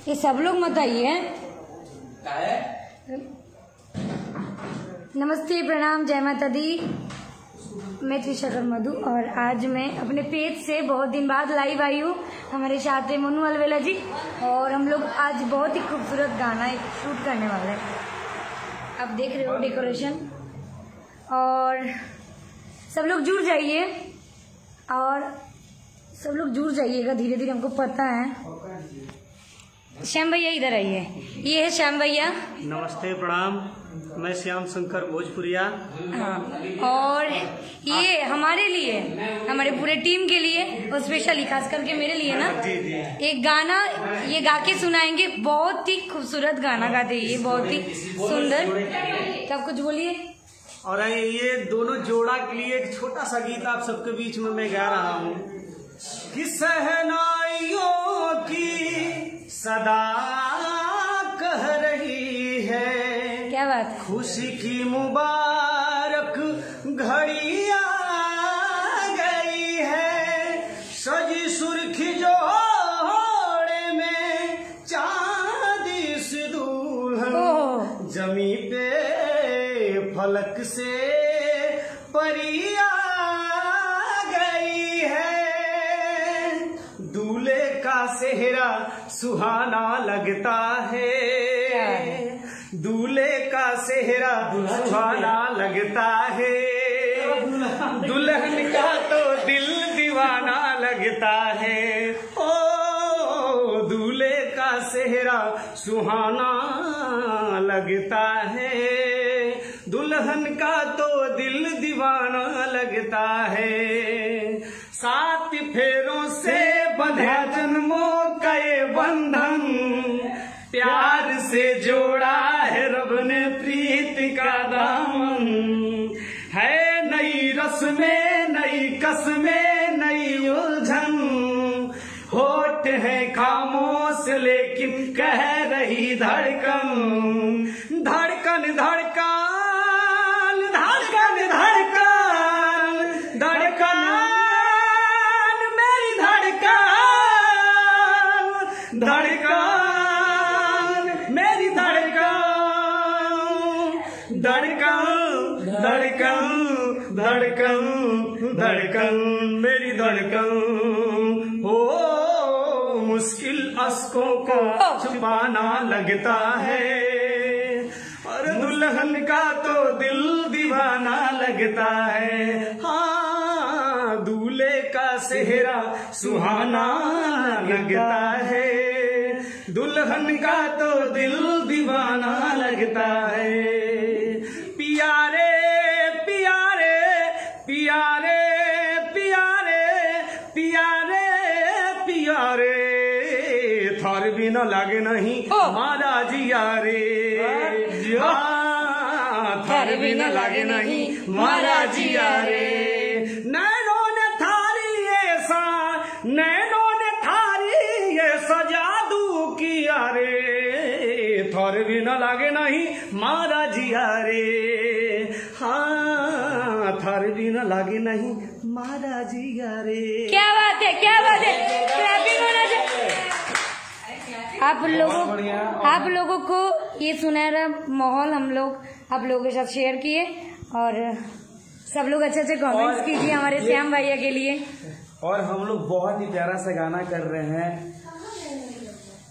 ये सब लोग मत आइए। नमस्ते, प्रणाम, जय माता दी। मैं त्रिशकर मधु और आज मैं अपने पेज से बहुत दिन बाद लाइव आई हूँ। हमारे साथ है मोनू अलवेला जी और हम लोग आज बहुत ही खूबसूरत गाना एक शूट करने वाले हैं। आप देख रहे हो डेकोरेशन और सब लोग जुड़ जाइए और सब लोग जुड़ जाइएगा धीरे धीरे, हमको पता है। श्याम भैया इधर आइए, ये है श्याम भैया। नमस्ते, प्रणाम, मैं श्याम शंकर भोजपुरिया। हाँ, और ये हमारे लिए, हमारे पूरे टीम के लिए और स्पेशली खास करके मेरे लिए ना एक गाना ये गा के सुनाएंगे। बहुत ही खूबसूरत गाना गाते ये, बहुत ही सुंदर। क्या कुछ बोलिए। और ये दोनों जोड़ा के लिए एक छोटा सा गीत आप सबके बीच में मैं गा रहा हूँ कि सहनाइयों की सदा कह रही है, क्या बात, खुशी की मुबारक घड़ी आ गई है, सजी सुर्खी जोड़े में चांदी से दुल्हन, जमी पे फलक से परी आ गई है, दूल्हे का सेहरा सुहाना लगता है, दूल्हे का सेहरा सुहाना लगता है, दुल्हन का तो दिल दीवाना लगता है। ओ दूल्हे का सेहरा सुहाना लगता है, दुल्हन का तो दिल दीवाना लगता है, 7 फेरों से बंधा जन्मों का ये बंधन, प्यार से जोड़ा है रब ने प्रीत का दामन, है नई रस्में, नई कस्में, नई उलझन, होठ है खामोश लेकिन कह रही धड़कन, धड़कन धड़कन धड़कन धड़कन धड़कन मेरी धड़कन, धड़कन मेरी धड़कन, धड़कन धड़कन धड़कन धड़कन मेरी धड़कन। हो मुश्किल अश्कों को छुपाना लगता है, और दुल्हन का तो दिल दीवाना लगता है। हाँ, दूल्हे का सेहरा सुहाना लगता है, दुल्हन का तो दिल दीवाना लगता है। प्यारे प्यारे प्यारे प्यारे प्यारे प्यारे, थार बिना लागे नहीं हमारा जिया रे, थार बिना लागे नहीं हमारा जिया रे, नैनों ने थारी ऐसा, नैनों ने थारी ऐसा जादू किया रे, थार बिना लागे नहीं हमारा जिया रे, हाँ थार बिना लागे नहीं हमारा जिया रे। क्या बात है, क्या बात है, क्लैपिंग होना चाहिए। आप लोगों को ये सुनहरा माहौल हम लोग आप लोगों के साथ शेयर किए और सब लोग अच्छे अच्छे कमेंट्स कीजिए हमारे श्याम भैया के लिए। और हम लोग बहुत ही प्यारा सा गाना कर रहे हैं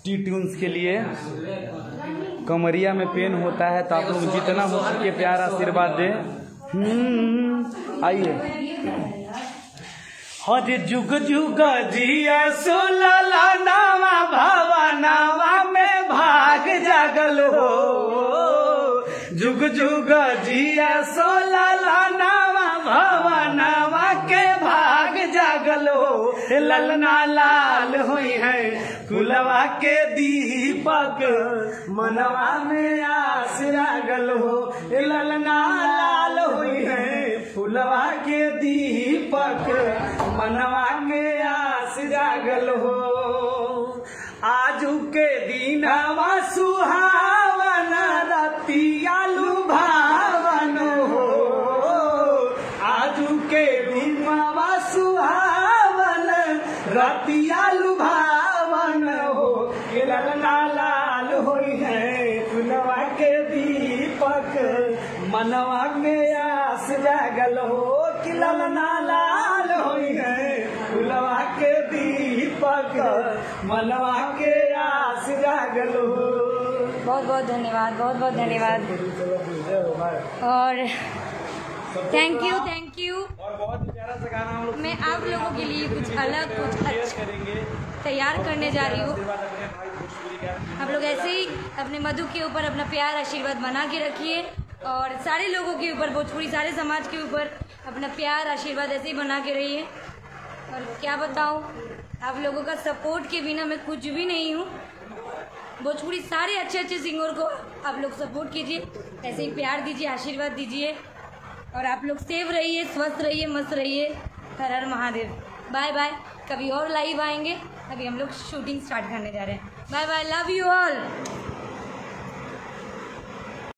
टी ट्यून्स के लिए। कमरिया में पेन होता है तो आप लोग जितना हो सके प्यार आशीर्वाद दें। आइए। हर जुग जुग जिया सोलला नावा भावा नावा में भाग जागल हो, जुग जुग जिया सोलला नावा भावा नावा के भाग जागल हो, ललना लाल हुई है कुलवा के दीपक, मनवा में आस लागल हो, ललना लाल हुई है फुलवा के दीपक, मनवा के आस जागल हो, आजू के दीनवा सुहावन रतिया लुभावन हो, आजू के दीनवा सुहावन रतिया लुभावन हो, ललना लाल होई है फुलवा के दीपक मनवा में आस जागल हो कि ललना लाल होई है फुलवा के दीपक मनवा के आस जागल हो। बहुत बहुत धन्यवाद, बहुत बहुत धन्यवाद और थैंक यू। और बहुत ही प्यारा सा गाना हम लोग मैं आप लोगों के लिए कुछ अलग कुछ अच्छा करेंगे। तैयार करने जा रही हूँ। अपने भाई भोजपुरी का आप लोग ऐसे ही अपने मधु के ऊपर अपना प्यार आशीर्वाद बना के रखिए और सारे लोगों के ऊपर, भोजपुरी सारे समाज के ऊपर अपना प्यार आशीर्वाद ऐसे ही बना के रहिए। और क्या बताऊँ, आप लोगों का सपोर्ट के बिना मैं कुछ भी नहीं हूँ। भोजपुरी सारे अच्छे अच्छे सिंगर को आप लोग सपोर्ट कीजिए, ऐसे ही प्यार दीजिए, आशीर्वाद दीजिए और आप लोग सेफ रहिए, स्वस्थ रहिए, मस्त रहिए। हर हर महादेव। Bye bye. कभी और लाइव आएंगे, अभी हम लोग शूटिंग स्टार्ट करने जा रहे हैं। Bye bye, love you all.